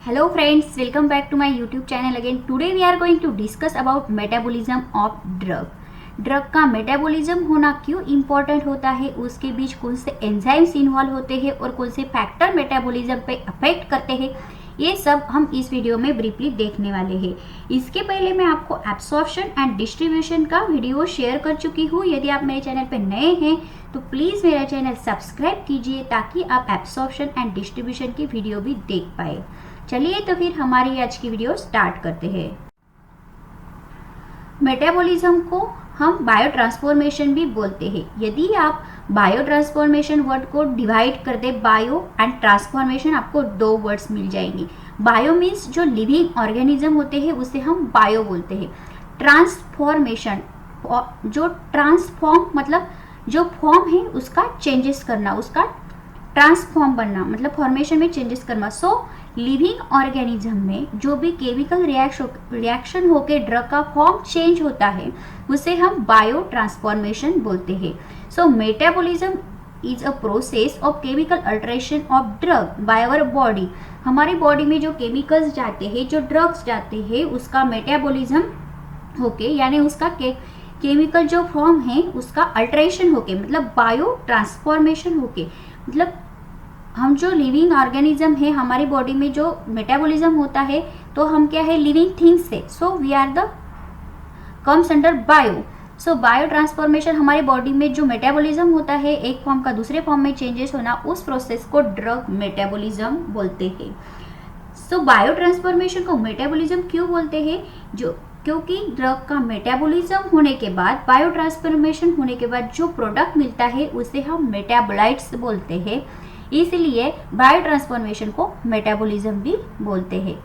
Hello friends, welcome back to my YouTube channel again. Today we are going to discuss about metabolism of drug. Drug का metabolism होना क्यों important होता है, उसके बीच कौन से एंजाइम्स इन्वॉल्व होते हैं और कौन से फैक्टर मेटाबॉलिज्म पे अफेक्ट करते हैं, ये सब हम इस वीडियो में ब्रीफली देखने वाले हैं। इसके पहले मैं आपको एब्सॉर्प्शन एंड डिस्ट्रीब्यूशन का वीडियो शेयर कर चुकी हूँ। यदि आप मेरे चैनल पर नए हैं तो प्लीज़ मेरा चैनल सब्सक्राइब कीजिए ताकि आप एब्सॉर्प्शन एंड डिस्ट्रीब्यूशन की वीडियो भी देख पाए। चलिए तो फिर हमारी आज की वीडियो स्टार्ट करते हैं। मेटाबॉलिज्म को हम बायो ट्रांसफॉर्मेशन भी बोलते हैं। यदि आप बायो ट्रांसफॉर्मेशन वर्ड को डिवाइड कर दे, बायो एंड ट्रांसफॉर्मेशन, आपको दो वर्ड्स मिल जाएंगे। बायो मीन्स जो लिविंग ऑर्गेनिज्म होते हैं उसे हम बायो बोलते हैं। ट्रांसफॉर्मेशन, जो ट्रांसफॉर्म मतलब जो फॉर्म है उसका चेंजेस करना, उसका ट्रांसफॉर्म बनना मतलब फॉर्मेशन में चेंजेस करना। सो लिविंग ऑर्गेनिज्म में जो भी केमिकल रिएक्शन होकर ड्रग का फॉर्म चेंज होता है उसे हम बायो ट्रांसफॉर्मेशन बोलते हैं। So metabolism is a process of chemical alteration of drug by our body. हमारी बॉडी में जो केमिकल्स जाते हैं, जो ड्रग्स जाते हैं, उसका मेटाबॉलिज्म होके यानी उसका केमिकल जो फॉर्म है उसका अल्टरेशन होके मतलब बायो ट्रांसफॉर्मेशन होके, मतलब हम जो लिविंग ऑर्गेनिज्म है हमारी बॉडी में जो मेटाबॉलिज्म होता है तो हम क्या है, लिविंग थिंग्स है। So we are the comes under bio. So bio transformation, हमारी बॉडी में जो मेटाबॉलिज्म होता है एक फॉर्म का दूसरे फॉर्म में चेंजेस होना, उस प्रोसेस को ड्रग मेटाबॉलिज्म बोलते हैं। सो बायो ट्रांसफॉर्मेशन को मेटाबॉलिज्म क्यों बोलते हैं? क्योंकि ड्रग का मेटाबॉलिज्म होने के बाद, बायो ट्रांसफॉर्मेशन होने के बाद जो प्रोडक्ट मिलता है उसे हम मेटाबोलाइट्स बोलते हैं, इसलिए बायो ट्रांसफॉर्मेशन को मेटाबॉलिज्म भी बोलते हैं।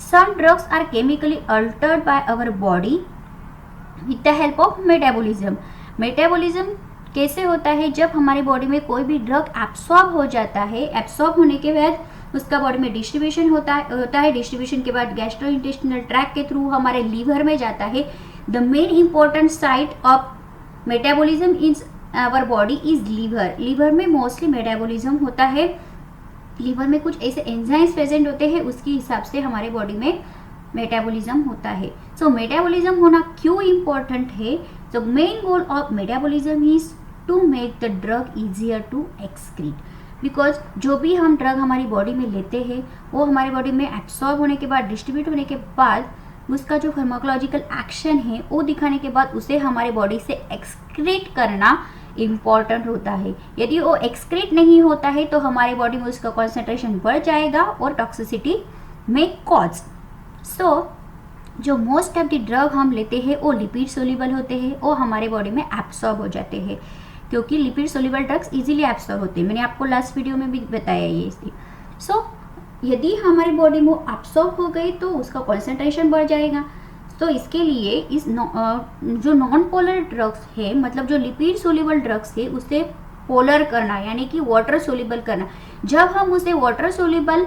Some drugs are chemically altered by our body with the help of metabolism. Metabolism कैसे होता है? जब हमारी बॉडी में कोई भी ड्रग एब्सॉर्ब हो जाता है, एब्सॉर्ब होने के बाद उसका बॉडी में डिस्ट्रीब्यूशन होता है। डिस्ट्रीब्यूशन के बाद गैस्ट्रोइंटेस्टिनल ट्रैक्ट के थ्रू हमारे लीवर में जाता है। The main important site of metabolism is our body is liver. Liver में मोस्टली मेटाबॉलिज्म होता है। लीवर में कुछ ऐसे एंजाइम्स प्रेजेंट होते हैं, उसके हिसाब से हमारे बॉडी में मेटाबॉलिज्म होता है। सो मेटाबॉलिज्म होना क्यों इम्पोर्टेंट है? The main goal of metabolism is to make the drug easier to excrete. Because जो भी हम ड्रग हमारी बॉडी में लेते हैं वो हमारी बॉडी में एब्सॉर्ब होने के बाद, डिस्ट्रीब्यूट होने के बाद उसका जो फार्माकोलॉजिकल एक्शन है वो दिखाने के बाद उसे हमारे बॉडी से एक्सक्रीट करना इम्पॉर्टेंट होता है। यदि वो एक्सक्रीट नहीं होता है तो हमारी बॉडी में उसका कॉन्सेंट्रेशन बढ़ जाएगा और टॉक्सिसिटी में कॉज। सो जो मोस्ट ऑफ द ड्रग हम लेते हैं वो लिपिड सोल्यूबल होते हैं, वो हमारे बॉडी में एब्सॉर्ब हो जाते हैं क्योंकि lipid soluble drugs easily absorb होते हैं। मैंने आपको लास्ट वीडियो में भी बताया ये इसलिए। सो यदि हमारी बॉडी में एब्सॉर्ब हो गई तो उसका कॉन्सेंट्रेशन बढ़ जाएगा। तो इसके लिए इस जो नॉन पोलर ड्रग्स है, मतलब जो लिपिड सोल्यूबल ड्रग्स है, उसे पोलर करना यानी कि वाटर सोल्यूबल करना। जब हम उसे वाटर सोल्यूबल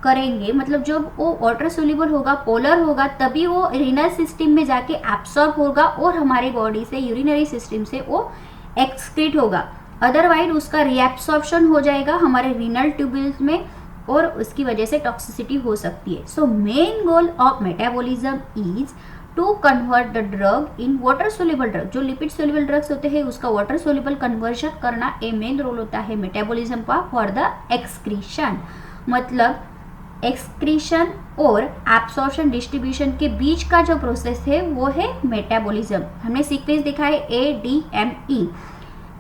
करेंगे, मतलब जब वो वाटर सोल्यूबल होगा, पोलर होगा, तभी वो रीनल सिस्टम में जाके एब्सॉर्ब होगा और हमारी बॉडी से, यूरिनरी सिस्टम से वो एक्सक्रीट होगा। अदरवाइज उसका रिएब्सॉर्प्शन हो जाएगा हमारे रीनल ट्यूब्यूल्स में और उसकी वजह से टॉक्सिसिटी हो सकती है। So main goal of metabolism is to convert the drug in water soluble drug. जो लिपिड सोल्यूबल ड्रग्स होते हैं उसका वाटर सोल्यूबल कन्वर्जन करना ए मेन रोल होता है मेटाबॉलिज्म का फॉर द एक्सक्रीशन। मतलब एक्सक्रीशन और एब्सॉर्प्शन डिस्ट्रीब्यूशन के बीच का जो प्रोसेस है वो है मेटाबॉलिज्म। हमने सीक्वेंस देखा है ADME।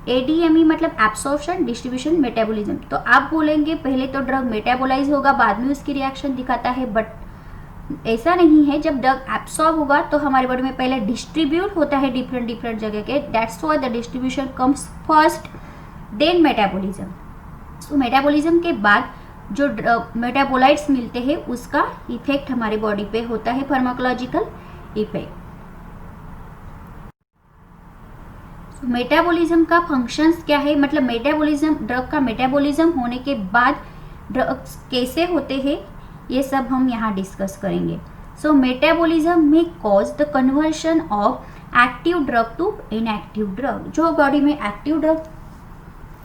ADME मतलब एब्सॉर्प्शन, डिस्ट्रीब्यूशन, मेटाबॉलिज्म। तो आप बोलेंगे पहले तो ड्रग मेटाबोलाइज होगा बाद में उसकी रिएक्शन दिखाता है, बट ऐसा नहीं है। जब ड्रग एब्सॉर्ब होगा तो हमारी बॉडी में पहले डिस्ट्रीब्यूट होता है डिफरेंट जगह के। That's why the distribution comes first then metabolism. So metabolism के बाद जो मेटाबोलाइट्स मिलते हैं उसका इफेक्ट हमारी बॉडी पे होता है, फार्माकोलॉजिकल इफेक्ट। मेटाबॉलिज्म का फंक्शंस क्या है, मतलब मेटाबॉलिज्म, ड्रग का मेटाबॉलिज्म होने के बाद ड्रग्स कैसे होते हैं ये सब हम यहाँ डिस्कस करेंगे। सो मेटाबॉलिज्म में cause the conversion of active drug to inactive drug. जो बॉडी में एक्टिव ड्रग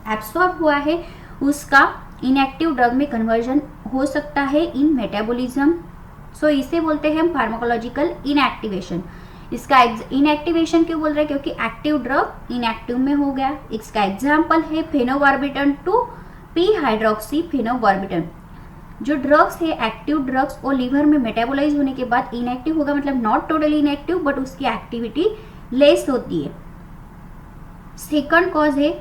एब्सॉर्ब हुआ है उसका इनएक्टिव ड्रग में कन्वर्जन हो सकता है इन मेटाबॉलिज्म। सो इसे बोलते हैं हम फार्माकोलॉजिकल इनएक्टिवेशन। इसका इनएक्टिवेशन क्यों बोल रहे हैं? क्योंकि एक्टिव ड्रग इनएक्टिव में हो गया। इसका एग्जाम्पल है फेनोबार्बिटन टू पी हाइड्रोक्सी फेनोबार्बिटन। जो ड्रग्स है एक्टिव ड्रग्स, वो लीवर में मेटाबोलाइज होने के बाद इनएक्टिव होगा, मतलब नॉट टोटली इनएक्टिव बट उसकी एक्टिविटी लेस होती है। सेकंड कॉज है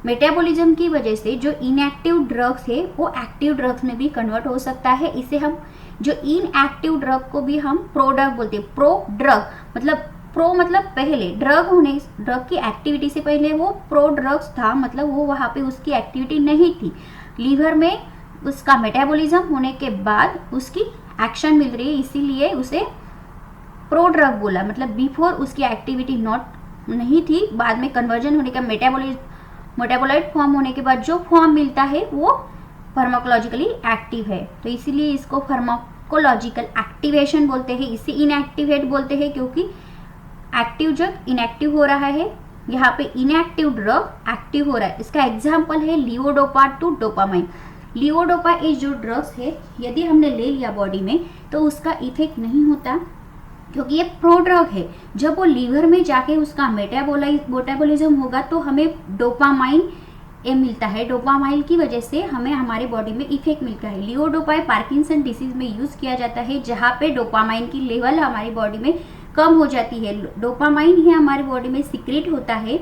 मेटाबॉलिज्म की वजह से जो इनएक्टिव ड्रग्स है वो एक्टिव ड्रग्स में भी कन्वर्ट हो सकता है। इसे हम जो इनएक्टिव ड्रग को भी हम प्रो ड्रग बोलते हैं। प्रो ड्रग मतलब प्रो मतलब पहले ड्रग होने, ड्रग की एक्टिविटी से पहले वो प्रो ड्रग्स था, मतलब वो वहाँ पे उसकी एक्टिविटी नहीं थी। लीवर में उसका मेटाबॉलिज्म होने के बाद उसकी एक्शन मिल रही है, इसीलिए उसे प्रो ड्रग बोला। मतलब बिफोर उसकी एक्टिविटी नहीं थी, बाद में कन्वर्जन होने का मेटाबोलाइट फॉर्म होने के बाद जो फॉर्म मिलता है वो फार्माकोलॉजिकली एक्टिव है, तो इसीलिए इसको फार्माकोलॉजिकल एक्टिवेशन बोलते हैं। इसे इनएक्टिवेट बोलते हैं क्योंकि एक्टिव ड्रग इनएक्टिव हो रहा है, यहाँ पे इनएक्टिव ड्रग एक्टिव हो रहा है। इसका एग्जाम्पल है लियोडोपा टू डोपामाइन। लियोडोपा ये जो ड्रग्स है यदि हमने ले लिया बॉडी में तो उसका इफेक्ट नहीं होता क्योंकि ये प्रो ड्रग है। जब वो लीवर में जाके उसका मेटाबॉलिज्म होगा तो हमें डोपामाइन ये मिलता है। डोपामाइन की वजह से हमें हमारे बॉडी में इफेक्ट मिलता है। लियोडोपा पार्किंसन डिसीज में यूज किया जाता है जहाँ पे डोपामाइन की लेवल हमारी बॉडी में कम हो जाती है। डोपामाइन ही हमारी बॉडी में सीक्रेट होता है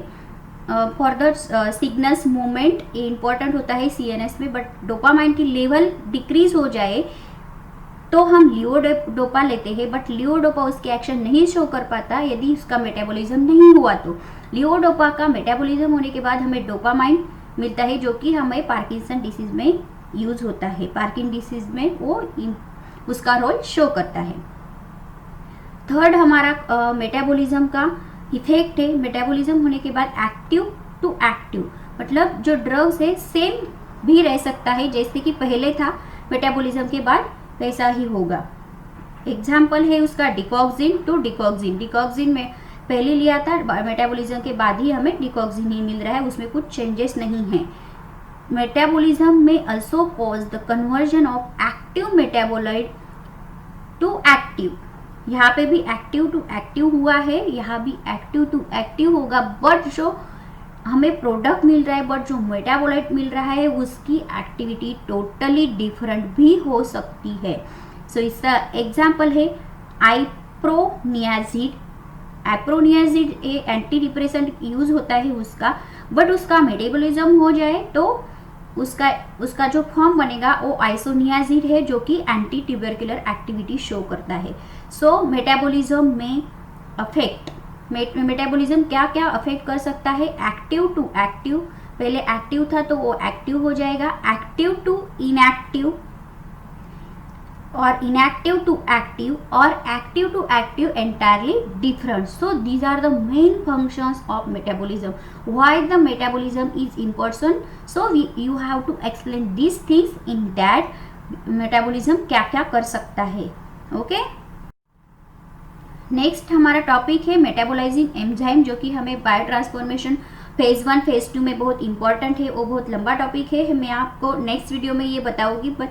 फॉर द सिग्नल्स मूवमेंट, ये इंपॉर्टेंट होता है CNS में। बट डोपामाइन की लेवल डिक्रीज हो जाए तो हम लियोडोपा लेते हैं, बट लियोडोपा उसकी एक्शन नहीं शो कर पाता यदि उसका मेटाबॉलिज्म नहीं हुआ। तो लियोडोपा का मेटाबॉलिज्म होने के बाद हमें डोपामाइन मिलता है जो कि हमें पार्किंसन डिसीज में यूज होता है। पार्किन डिसीज में वो उसका रोल शो करता है। थर्ड हमारा मेटाबॉलिज्म का इफेक्ट है। मेटाबॉलिज्म होने के बाद एक्टिव टू एक्टिव, मतलब जो ड्रग्स है सेम भी रह सकता है जैसे कि पहले था, मेटाबॉलिज्म के बाद वैसा ही होगा। एग्जाम्पल है उसका डिकॉक्सिन टू डिकॉक्सिन। डिकॉक्सिन में पहले लिया था, मेटाबॉलिज्म के बाद ही हमें डिकॉक्सिन ही मिल रहा है, उसमें कुछ चेंजेस नहीं है। मेटाबॉलिज्म में also cause the conversion of active metabolite to active. यहाँ पे भी एक्टिव टू एक्टिव हुआ है, यहाँ भी एक्टिव टू एक्टिव होगा, बट जो हमें प्रोडक्ट मिल रहा है, बट जो मेटाबोलाइट मिल रहा है उसकी एक्टिविटी टोटली डिफरेंट भी हो सकती है। सो इसका एग्जाम्पल है आइप्रोनियाजिड। एप्रोनियाजिड ए एंटी डिप्रेसेंट यूज होता है उसका, बट उसका मेटाबॉलिज्म हो जाए तो उसका जो फॉर्म बनेगा वो आइसोनियाजिड है जो कि एंटी ट्यूबरकुलर एक्टिविटी शो करता है। सो मेटाबॉलिज्म में अफेक्ट, मेटाबॉलिज्म क्या क्या अफेक्ट कर सकता है? एक्टिव टू एक्टिव, पहले एक्टिव था तो वो एक्टिव हो जाएगा, एक्टिव टू इनएक्टिव और इनएक्टिव टू एक्टिव और active to active entirely different. So these are the main functions of metabolism. Why the metabolism is important? So you have to explain these things in that metabolism क्या क्या कर सकता है. Okay? Next हमारा topic है metabolising enzyme, जो कि हमें बायो ट्रांसफॉर्मेशन फेज 1 फेज 2 में बहुत इंपॉर्टेंट है। वो बहुत लंबा टॉपिक है, मैं आपको नेक्स्ट वीडियो में ये बताऊंगी, बट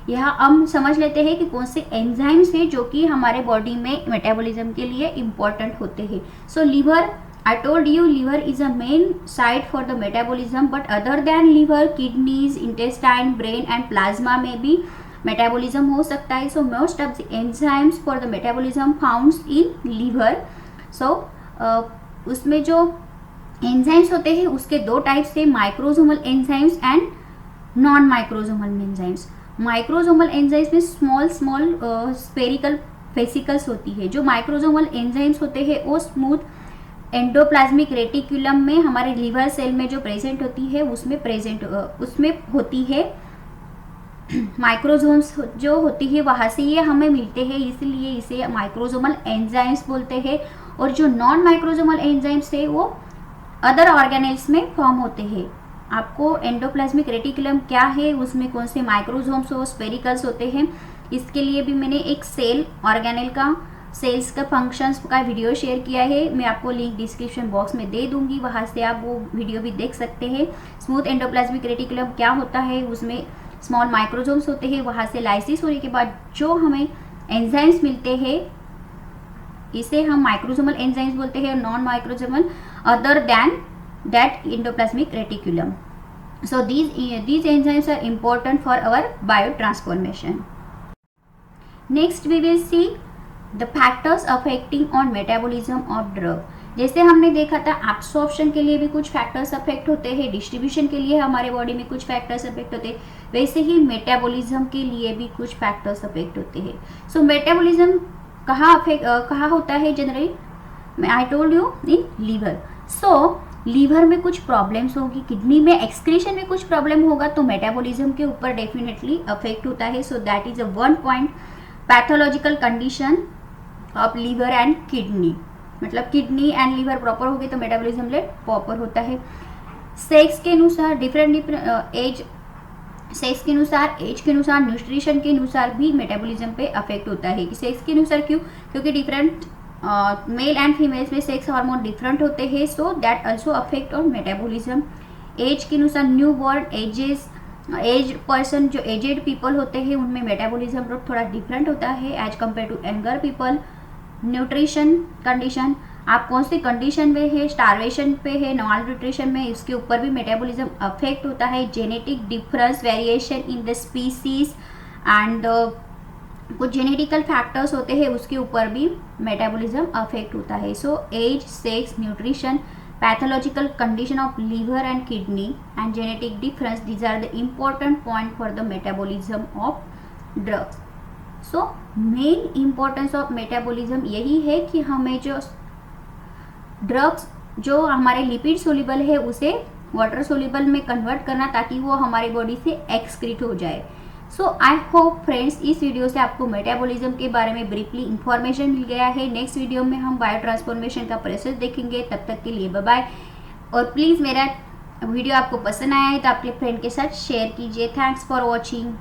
यहाँ हम समझ लेते हैं कि कौन से एंजाइम्स हैं जो कि हमारे बॉडी में मेटाबॉलिज्म के लिए इम्पॉर्टेंट होते हैं। सो liver, I told you liver is a main site for the metabolism, but other than liver, kidneys, intestine, brain and plasma में भी मेटाबॉलिज्म हो सकता है। So most of the enzymes for the metabolism founds in liver. So उसमें जो enzymes होते हैं उसके दो टाइप्स है, microsomal enzymes and non microsomal enzymes. Microsomal enzymes में स्मॉल स्पेरिकल वेसिकल्स होती है। जो माइक्रोसोमल एंजाइम्स होते हैं वो स्मूथ एंडोप्लाज्मिक रेटिकुलम में हमारे लिवर सेल में जो प्रेजेंट होती है उसमें होती है। माइक्रोसोम्स जो होती है वहाँ से ये हमें मिलते हैं, इसलिए इसे माइक्रोसोमल एंजाइम्स बोलते हैं। और जो नॉन माइक्रोसोमल एंजाइम्स है वो अदर ऑर्गेनेल्स में फॉर्म होते हैं। आपको एंडोप्लाज्मिक रेटिकुलम क्या है, उसमें कौन से माइक्रोसोम्स और स्पेरिकल्स होते हैं, इसके लिए भी मैंने एक सेल ऑर्गेनेल का सेल्स का फंक्शंस का वीडियो शेयर किया है। मैं आपको लिंक डिस्क्रिप्शन बॉक्स में दे दूंगी, वहाँ से आप वो वीडियो भी देख सकते हैं। स्मूथ एंडोप्लाज्मिक रेटिकुलम क्या होता है, उसमें स्मॉल माइक्रोसोम्स होते हैं, वहाँ से लाइसिस होने के बाद जो हमें एंजाइम्स मिलते हैं, इसे हम माइक्रोसोमल एंजाइम्स बोलते हैं, non microsomal other than that endoplasmic reticulum. So these enzymes are important for our biotransformation. Next we will see the factors affecting on metabolism of drug. जैसे हमने देखा था एब्सॉर्प्शन के लिए भी कुछ फैक्टर्स अफेक्ट होते हैं, डिस्ट्रीब्यूशन के लिए हमारे बॉडी में कुछ फैक्टर्स अफेक्ट होते हैं, वैसे ही मेटाबॉलिज्म के लिए भी कुछ फैक्टर्स अफेक्ट होते हैं. सो मेटाबॉलिज्म कहाँ होता है generally? I told you in liver. So liver में कुछ प्रॉब्लम्स होगी, किडनी में एक्सक्रीशन में कुछ प्रॉब्लम होगा, तो मेटाबॉलिज्म के ऊपर डेफिनेटली अफेक्ट होता है. So that is a one point pathological condition of liver and kidney. मतलब किडनी एंड लीवर प्रॉपर हो गए तो मेटाबॉलिज्म रेट प्रॉपर होता है. सेक्स के अनुसार डिफरेंट एज, सेक्स के अनुसार, एज के अनुसार, न्यूट्रिशन के अनुसार भी मेटाबॉलिज्म पे अफेक्ट होता है. कि सेक्स के अनुसार क्यों? क्योंकि डिफरेंट मेल एंड फीमेल्स में सेक्स हार्मोन डिफरेंट होते हैं, so that also affect on metabolism. Age के अनुसार न्यू बॉर्न, एज पर्सन, जो एजेड पीपल होते हैं उनमें मेटाबॉलिज्म रेट थोड़ा डिफरेंट होता है as compare to younger people. Nutrition condition, आप कौन सी कंडीशन में है, स्टारवेशन पे है, नॉन न्यूट्रिशन में, इसके ऊपर भी मेटाबॉलिज्म अफेक्ट होता है. Genetic difference, variation in the species and कुछ जेनेटिकल फैक्टर्स होते हैं, उसके ऊपर भी मेटाबॉलिज्म अफेक्ट होता है. So age, sex, nutrition, pathological condition of liver and kidney and genetic difference, these are the important point for the metabolism of drugs. So main importance of metabolism यही है कि हमें जो ड्रग्स जो हमारे lipid soluble है उसे water soluble में कन्वर्ट करना, ताकि वो हमारी बॉडी से एक्सक्रीट हो जाए. सो आई होप फ्रेंड्स इस वीडियो से आपको मेटाबॉलिज्म के बारे में ब्रीफली इंफॉर्मेशन मिल गया है. नेक्स्ट वीडियो में हम बायो ट्रांसफॉर्मेशन का प्रोसेस देखेंगे. तब तक के लिए बाय बाय. और प्लीज़ मेरा वीडियो आपको पसंद आया है तो अपने फ्रेंड के साथ शेयर कीजिए. Thanks for watching.